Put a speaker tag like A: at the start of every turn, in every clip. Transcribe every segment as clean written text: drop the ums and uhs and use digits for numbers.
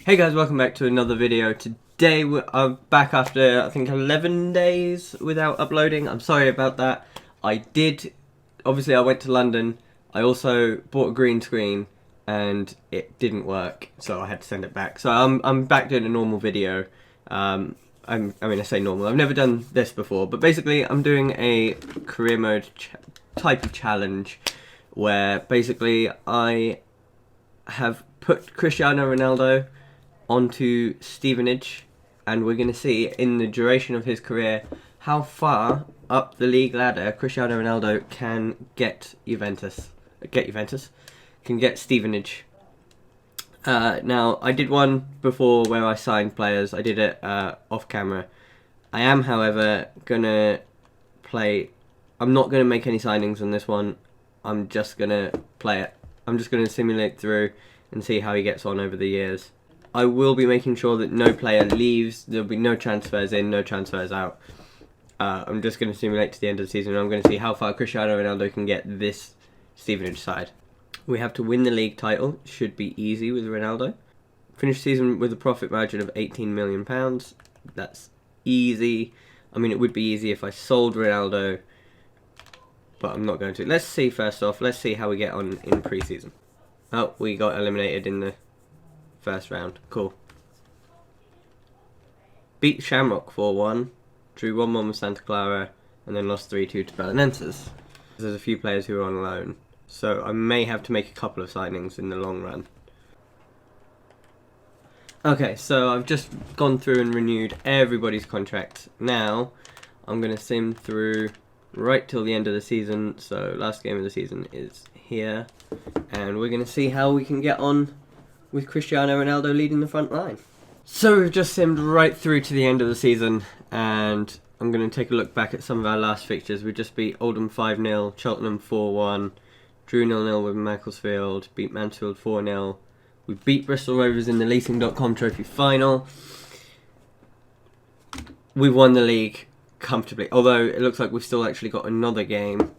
A: Hey guys, welcome back to another video. Today I'm back after I think 11 days without uploading. I'm sorry about that. Obviously I went to London. I also bought a green screen and it didn't work, so I had to send it back. So I'm back doing a normal video. I say normal. I've never done this before, but basically I'm doing a career mode type of challenge where basically I have put Cristiano Ronaldo onto Stevenage, and we're going to see in the duration of his career how far up the league ladder Cristiano Ronaldo can get can get Stevenage. Now, I did one before where I signed players. I did it off camera. I am, however, gonna play. I'm not gonna make any signings on this one. I'm just gonna play it. I'm just gonna simulate through and see how he gets on over the years. I will be making sure that no player leaves. There'll be no transfers in, no transfers out. I'm just going to simulate to the end of the season, and I'm going to see how far Cristiano Ronaldo can get this Stevenage side. We have to win the league title. Should be easy with Ronaldo. Finish the season with a profit margin of £18 million. That's easy. I mean, it would be easy if I sold Ronaldo, but I'm not going to. Let's see first off. Let's see how we get on in pre-season. Oh, we got eliminated in the first round. Cool. Beat Shamrock 4-1, drew 1-1 with Santa Clara, and then lost 3-2 to Belenenses. There's a few players who are on loan, so I may have to make a couple of signings in the long run. Okay, so I've just gone through and renewed everybody's contract. Now, I'm going to sim through right till the end of the season, so last game of the season is here, and we're going to see how we can get on with Cristiano Ronaldo leading the front line. So we've just simmed right through to the end of the season, and I'm going to take a look back at some of our last fixtures. We just beat Oldham 5-0, Cheltenham 4-1, drew 0-0 with Macclesfield, beat Mansfield 4-0. We beat Bristol Rovers in the Leasing.com Trophy final. We won the league comfortably, although it looks like we've still actually got another game.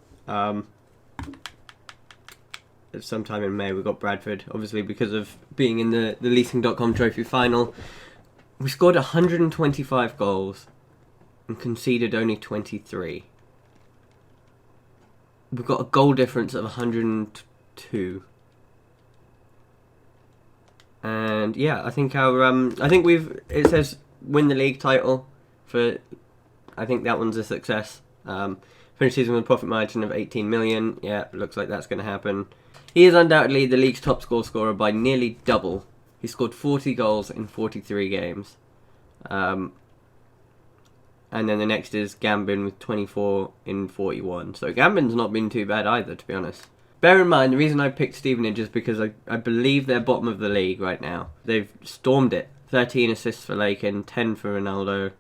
A: Sometime in May we got Bradford, obviously because of being in the Leasing.com Trophy final. We scored 125 goals and conceded only 23. We've got a goal difference of 102. And yeah, I think it says win the league title for, I think that one's a success. Finish season with a profit margin of 18 million. Yeah, looks like that's going to happen. He is undoubtedly the league's top goal scorer by nearly double. He scored 40 goals in 43 games. And then the next is Gambin with 24 in 41. So Gambin's not been too bad either, to be honest. Bear in mind, the reason I picked Stevenage is because I believe they're bottom of the league right now. They've stormed it. 13 assists for Lakin, 10 for Ronaldo.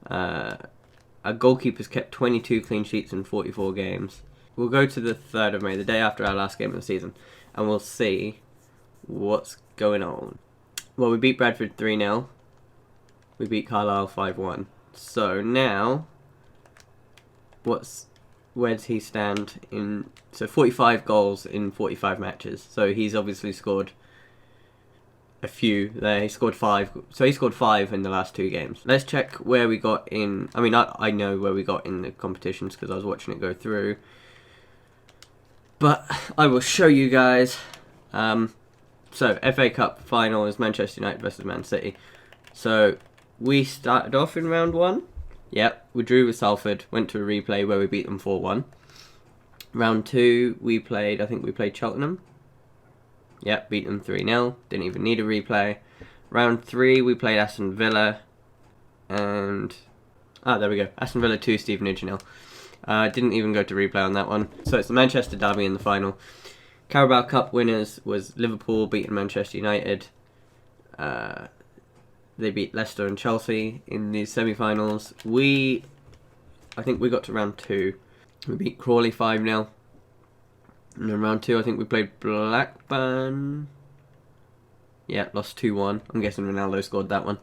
A: Our goalkeeper's kept 22 clean sheets in 44 games. We'll go to the 3rd of May, the day after our last game of the season, and we'll see what's going on. Well, we beat Bradford 3-0. We beat Carlisle 5-1. So now, where does he stand in? So 45 goals in 45 matches. So he's obviously scored a few there. He scored 5. So he scored 5 in the last 2 games. Let's check where we got in. I mean, I know where we got in the competitions because I was watching it go through. But I will show you guys. So FA Cup final is Manchester United versus Man City. So we started off in round 1. Yep, we drew with Salford. Went to a replay where we beat them 4-1. Round 2 I think we played Cheltenham. Yep, beat them 3-0. Didn't even need a replay. Round 3 we played Aston Villa. And there we go. Aston Villa 2, Stevenage 0. Didn't even go to replay on that one. So it's the Manchester derby in the final. Carabao Cup winners was Liverpool beating Manchester United. They beat Leicester and Chelsea in the semi-finals. I think we got to round 2. We beat Crawley 5-0. And then round 2 I think we played Blackburn. Yeah, lost 2-1. I'm guessing Ronaldo scored that one.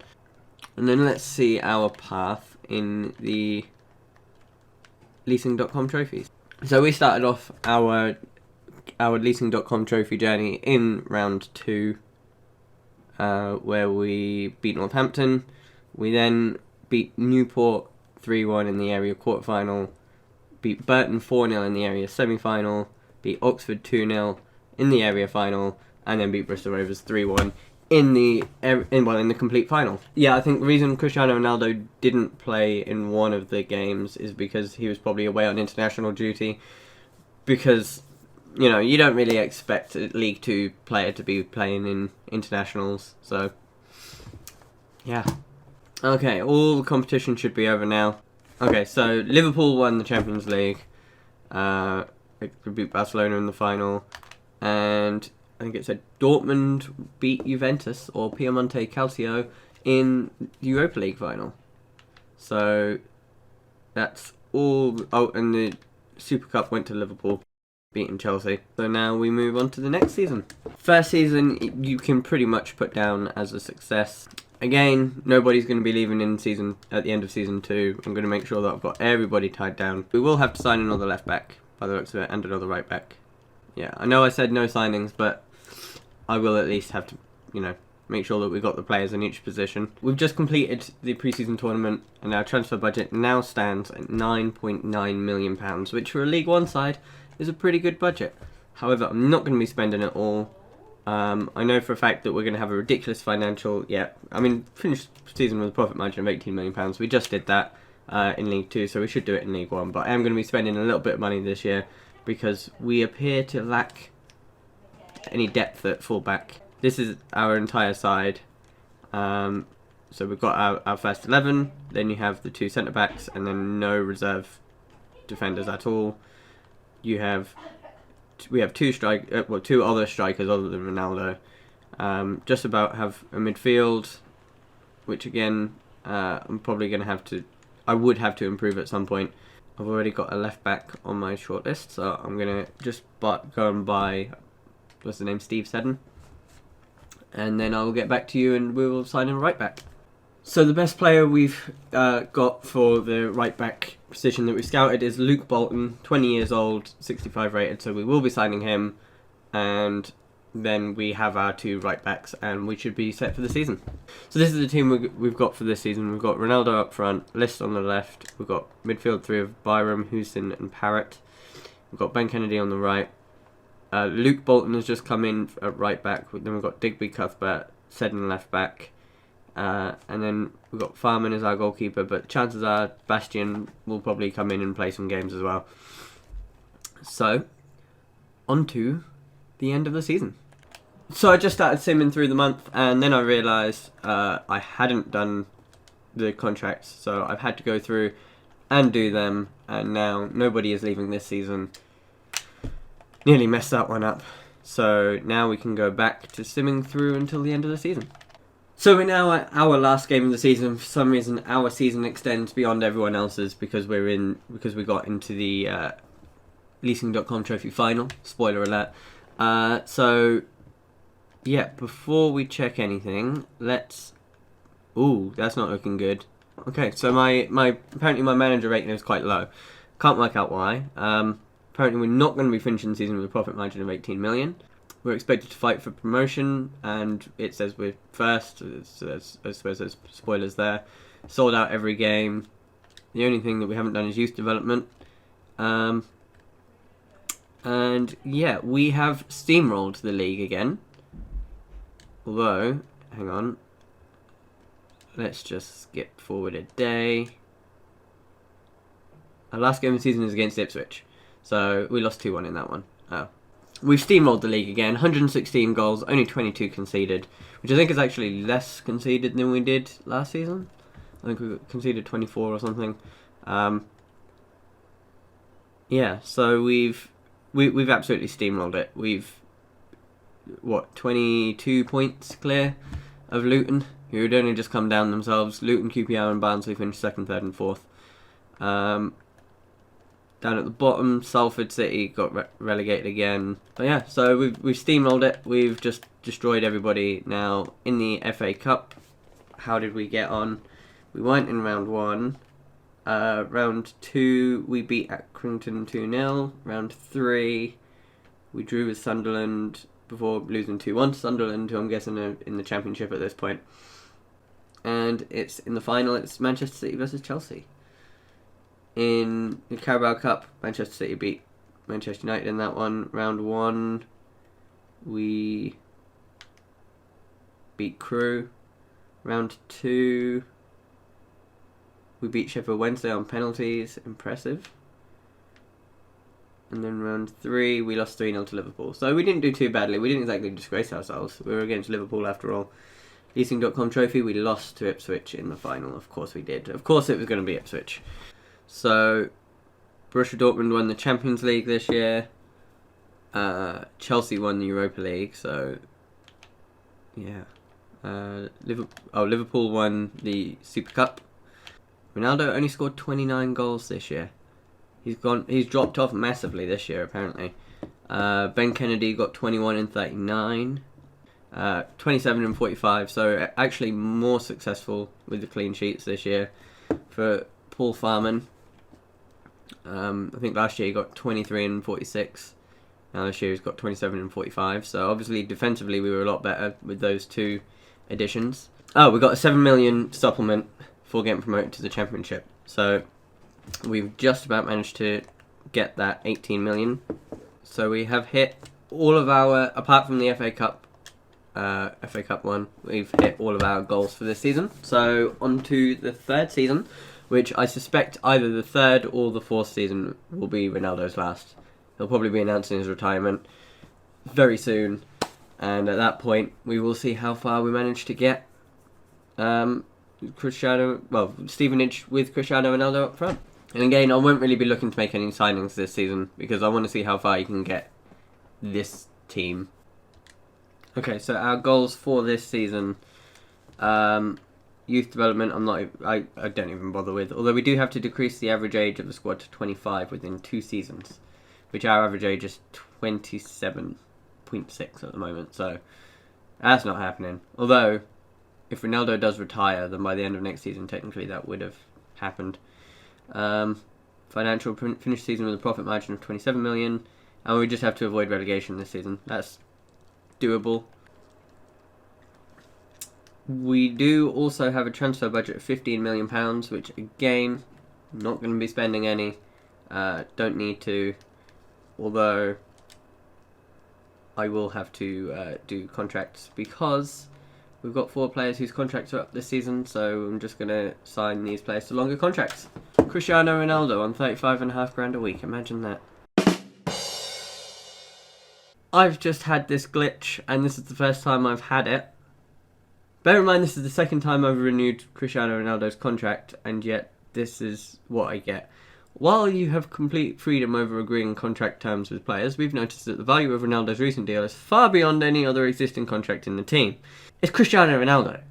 A: And then let's see our path in the Leasing.com trophies. So we started off our Leasing.com trophy journey in round 2. where we beat Northampton. We then beat Newport 3-1 in the area quarterfinal, beat Burton 4-0 in the area semi-final, beat Oxford 2-0 in the area final, and then beat Bristol Rovers 3-1 in the complete final. Yeah, I think the reason Cristiano Ronaldo didn't play in one of the games is because he was probably away on international duty, because you don't really expect a League 2 player to be playing in internationals, so yeah. Okay, all the competition should be over now. Okay, so Liverpool won the Champions League. They beat Barcelona in the final, and I think it said Dortmund beat Juventus or Piemonte Calcio in the Europa League final. So that's all. Oh, and the Super Cup went to Liverpool, beating Chelsea. So now we move on to the next season. First season you can pretty much put down as a success. Again, nobody's going to be leaving at the end of season 2. I'm going to make sure that I've got everybody tied down. We will have to sign another left back, by the looks of it, and another right back. Yeah, I know I said no signings, but I will at least have to, make sure that we've got the players in each position. We've just completed the pre-season tournament, and our transfer budget now stands at £9.9 million, which for a League 1 side is a pretty good budget. However, I'm not going to be spending it all. I know for a fact that we're going to have a ridiculous financial... finished season with a profit margin of £18 million. We just did that in League 2, so we should do it in League 1. But I am going to be spending a little bit of money this year because we appear to lack any depth at fullback. This is our entire side. So we've got our first 11, then you have the 2 centre-backs, and then no reserve defenders at all. We have two other strikers other than Ronaldo. Just about have a midfield, which again I'm probably going to have to. I would have to improve at some point. I've already got a left back on my shortlist, so I'm gonna just go and buy. What's the name? Steve Seddon, and then I will get back to you, and we will sign in a right back. So the best player we've got for the right back position that we scouted is Luke Bolton, 20 years old, 65 rated, so we will be signing him, and then we have our 2 right backs, and we should be set for the season. So this is the team we've got for this season. We've got Ronaldo up front, List on the left, we've got midfield 3 of Byram, Houston and Parrott, we've got Ben Kennedy on the right, Luke Bolton has just come in at right back, then we've got Digby, Cuthbert, Seddon left back, and then we've got Farman as our goalkeeper, but chances are Bastian will probably come in and play some games as well. So, on to the end of the season. So I just started simming through the month, and then I realised I hadn't done the contracts, so I've had to go through and do them, and now nobody is leaving this season. Nearly messed that one up. So now we can go back to simming through until the end of the season. So we're now at our last game of the season. For some reason, our season extends beyond everyone else's because we got into the leasing.com trophy final. Spoiler alert. So yeah, before we check anything, let's. Ooh, that's not looking good. Okay, so my apparently my manager rating is quite low. Can't work out why. Apparently we're not going to be finishing the season with a profit margin of 18 million. We're expected to fight for promotion, and it says we're first, so I suppose there's spoilers there. Sold out every game. The only thing that we haven't done is youth development. And yeah, we have steamrolled the league again. Although, hang on. Let's just skip forward a day. Our last game of the season is against Ipswich. So we lost 2-1 in that one. Oh. We've steamrolled the league again. 116 goals, only 22 conceded, which I think is actually less conceded than we did last season. I think we conceded 24 or something. Yeah, so we've absolutely steamrolled it. We've 22 points clear of Luton, who had only just come down themselves. Luton, QPR, and Barnsley finished second, third, and fourth. Down at the bottom, Salford City got relegated again. But yeah, so we've steamrolled it. We've just destroyed everybody. Now, in the FA Cup, how did we get on? We went in round 1. Round 2, we beat Accrington 2-0. Round 3, we drew with Sunderland. before losing 2-1 to Sunderland, who I'm guessing are in the Championship at this point. And it's in the final, it's Manchester City versus Chelsea. In the Carabao Cup, Manchester City beat Manchester United in that one. Round 1, we beat Crewe. Round 2, we beat Sheffield Wednesday on penalties. Impressive. And then round 3, we lost 3-0 to Liverpool. So we didn't do too badly. We didn't exactly disgrace ourselves. We were against Liverpool after all. Leasing.com trophy, we lost to Ipswich in the final. Of course we did. Of course it was going to be Ipswich. So, Borussia Dortmund won the Champions League this year. Chelsea won the Europa League. So, yeah. Liverpool won the Super Cup. Ronaldo only scored 29 goals this year. He's dropped off massively this year, apparently. Ben Kennedy got 21 and 39. 27 and 45, so actually more successful with the clean sheets this year for Paul Farman. I think last year he got 23 and 46. Now this year he's got 27 and 45. So obviously defensively we were a lot better with those two additions. Oh, we got a 7 million supplement for getting promoted to the Championship. So we've just about managed to get that 18 million. So we have hit all of our, apart from the FA Cup one, we've hit all of our goals for this season. So on to the third season, which I suspect either the third or the fourth season will be Ronaldo's last. He'll probably be announcing his retirement very soon, and at that point we will see how far we manage to get Stevenage with Cristiano Ronaldo up front. And again, I won't really be looking to make any signings this season because I want to see how far you can get this team. Okay, so our goals for this season, youth development, I don't even bother with. Although we do have to decrease the average age of the squad to 25 within 2 seasons, which our average age is 27.6 at the moment. So that's not happening. Although, if Ronaldo does retire, then by the end of next season, technically that would have happened. Financial finish season with a profit margin of 27 million, and we just have to avoid relegation this season. That's doable. We do also have a transfer budget of £15 million, which again, not going to be spending any. Don't need to, although I will have to do contracts because we've got 4 players whose contracts are up this season, so I'm just going to sign these players to longer contracts. Cristiano Ronaldo on $35.5 a week, imagine that. I've just had this glitch, and this is the first time I've had it. Bear in mind, this is the second time I've renewed Cristiano Ronaldo's contract, and yet this is what I get. While you have complete freedom over agreeing contract terms with players, we've noticed that the value of Ronaldo's recent deal is far beyond any other existing contract in the team. It's Cristiano Ronaldo.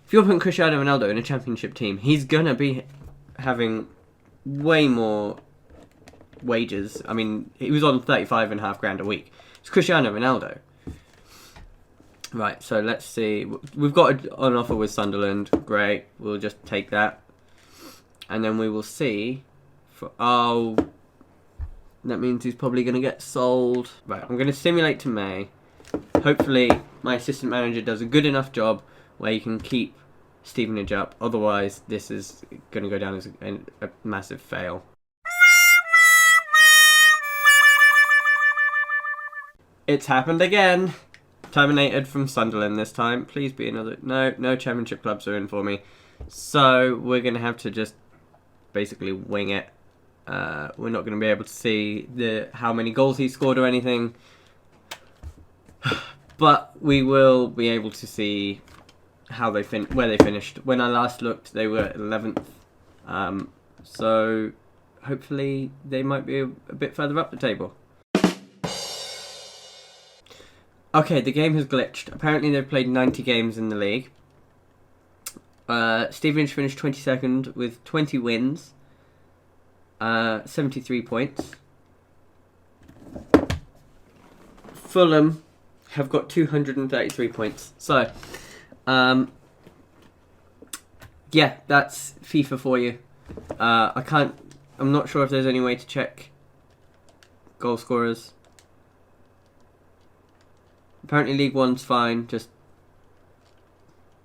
A: If you're putting Cristiano Ronaldo in a championship team, he's going to be having way more wages. I mean, he was on $35.5 a week. It's Cristiano Ronaldo. Right, so let's see. We've got an offer with Sunderland. Great. We'll just take that. And then we will see. That means he's probably going to get sold. Right, I'm going to simulate to May. Hopefully, my assistant manager does a good enough job where he can keep Stevenage up. Otherwise, this is going to go down as a massive fail. It's happened again. Terminated from Sunderland this time. Please be another... No championship clubs are in for me. So, we're going to have to just basically wing it. We're not going to be able to see how many goals he scored or anything. But we will be able to see how where they finished. When I last looked, they were 11th. So, hopefully, they might be a bit further up the table. Okay, the game has glitched. Apparently they've played 90 games in the league. Stevenage finished 22nd with 20 wins. 73 points. Fulham have got 233 points. So, yeah, that's FIFA for you. I'm not sure if there's any way to check goal scorers. Apparently League One's fine, just...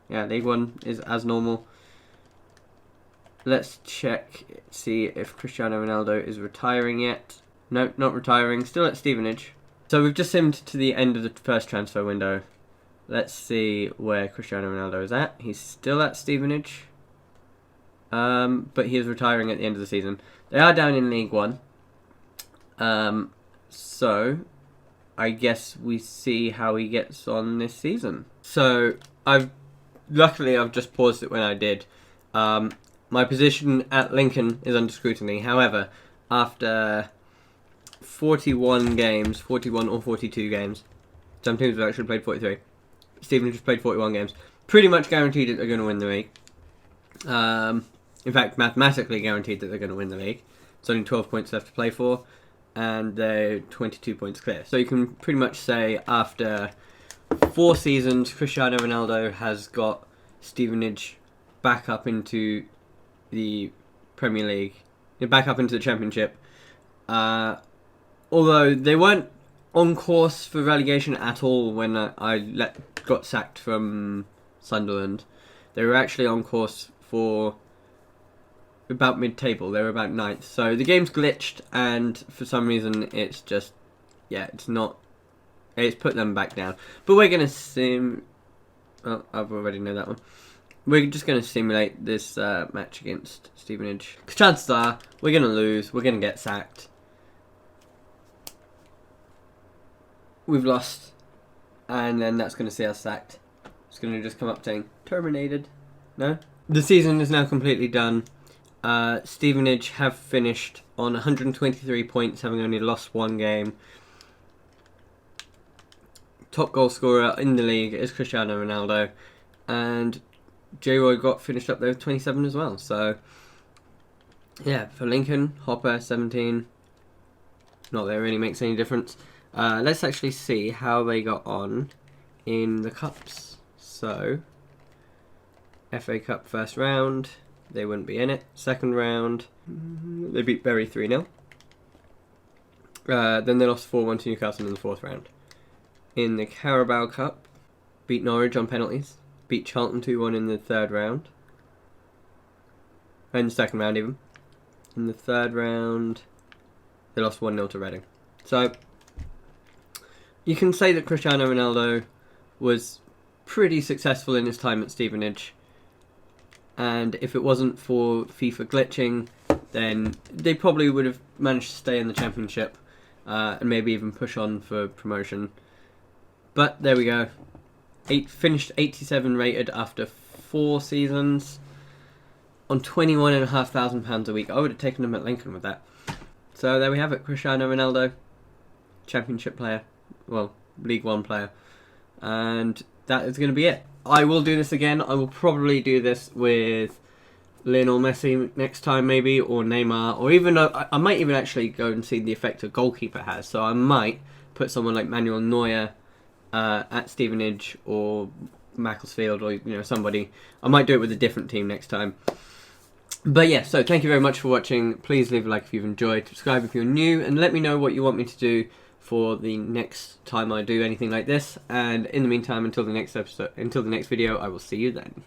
A: Yeah, League One is as normal. Let's check, see if Cristiano Ronaldo is retiring yet. No, not retiring, still at Stevenage. So we've just simmed to the end of the first transfer window. Let's see where Cristiano Ronaldo is at. He's still at Stevenage. But he is retiring at the end of the season. They are down in League One. So I guess we see how he gets on this season. So luckily I've just paused it when I did. My position at Lincoln is under scrutiny. However, after 41 games, 41 or 42 games, some teams have actually played 43. Stevenage has played 41 games. Pretty much guaranteed that they're going to win the league. In fact, mathematically guaranteed that they're going to win the league. There's only 12 points left to play for, and they're 22 points clear. So you can pretty much say after 4 seasons, Cristiano Ronaldo has got Stevenage back up into the Premier League, back up into the Championship. Although they weren't on course for relegation at all when I got sacked from Sunderland. They were actually on course for about mid-table. They were about 9th. So the game's glitched, and for some reason it's just, yeah, it's put them back down. But we're going to well, I've already know that one. We're just going to simulate this match against Stevenage. Because chances are, we're going to lose. We're going to get sacked. We've lost. And then that's going to see us sacked. It's going to just come up saying, terminated. No? The season is now completely done. Stevenage have finished on 123 points, having only lost 1 game. Top goal scorer in the league is Cristiano Ronaldo. And J-Roy got finished up there with 27 as well. So, yeah, for Lincoln, Hopper, 17. Not that it really makes any difference. Let's actually see how they got on in the cups. So, FA Cup first round, they wouldn't be in it. Second round, they beat Bury 3-0. Then they lost 4-1 to Newcastle in the 4th round. In the Carabao Cup, beat Norwich on penalties. Beat Charlton 2-1 in the 3rd round. In the 2nd round even. In the 3rd round, they lost 1-0 to Reading. So, you can say that Cristiano Ronaldo was pretty successful in his time at Stevenage. And if it wasn't for FIFA glitching, then they probably would have managed to stay in the Championship. And maybe even push on for promotion. But there we go. Finished 87 rated after 4 seasons on £21,500 a week. I would have taken him at Lincoln with that. So there we have it. Cristiano Ronaldo, Championship player. Well, League One player. And that is going to be it. I will do this again. I will probably do this with Lionel Messi next time maybe, or Neymar, or even I might even actually go and see the effect a goalkeeper has. So I might put someone like Manuel Neuer at Stevenage or Macclesfield, or somebody. I might do it with a different team next time. But yeah, so thank you very much for watching. Please leave a like if you've enjoyed, subscribe if you're new, and let me know what you want me to do for the next time I do anything like this. And in the meantime, until the next video, I will see you then.